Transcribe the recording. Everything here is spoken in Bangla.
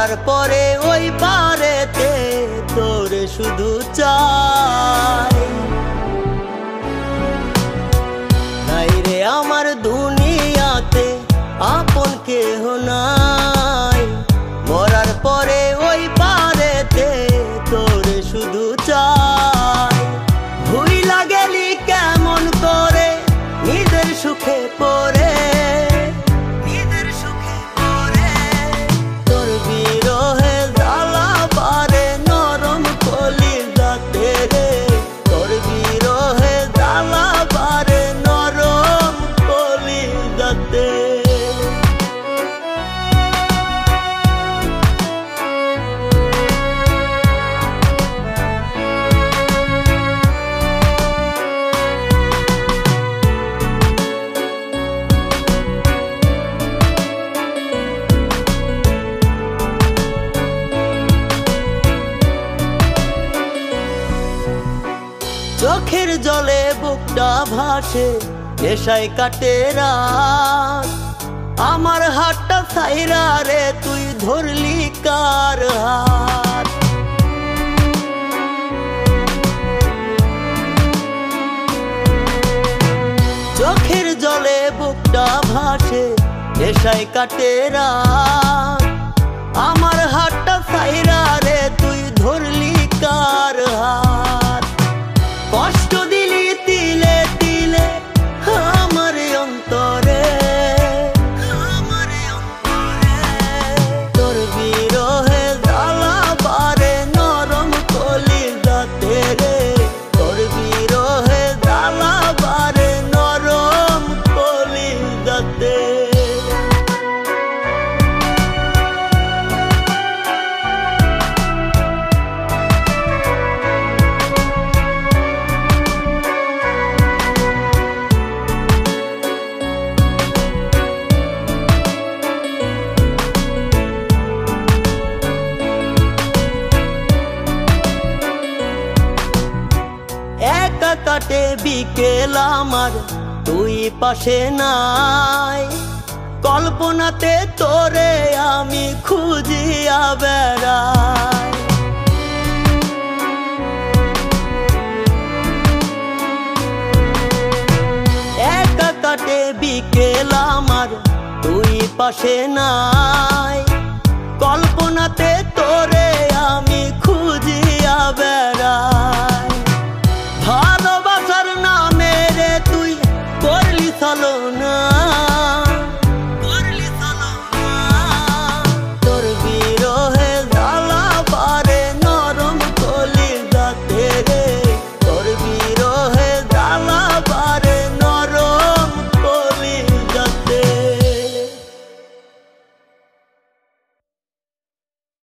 মরার পরে ওই পারেতে তোরে শুধু চাই। নাই রে আমার দুনিয়াতে আপন কেহ নাই, মরার পরে ওই পারেতে তোরে শুধু চাই। ভুইলা গেলি কেমন করে নিজের সুখে পড়ে, নিজের সুখে পড়ে। তোর বিরহে জ্বালা পারে নরম কলিজাতে রে, তোর বিরহে জ্বালা পারে নরম কলিজাতে। চোখের জলে বুকটা ভাসে, নেশায় কাটে রাত। আমার হাতটা ছাইরা রে তুই ধরলি কার হাত। চোখের জলে বুকটা ভাসে, নেশায় কাটে রাত। আমার হাতটা ছাইরা রে তুই ধরলি কার হাত। কষ্ট দিলি তিলে তিলে আমার অন্তরে, আমার অন্তরে। তোর বিরহে জ্বালা পারে নরম কলিজাতে রে, তোর বিরহে জ্বালা পারে নরম কলিজাতে। একা কাটে বিকেল আমার তুই পাশে নাই, কল্পনাতে তোরে আমি খুঁজিয়া বেড়াই। একা কাটে বিকেল আমার তুই পাশে নাই, কল্পনাতে তোরে আমি খুঁজিয়া বেড়াই।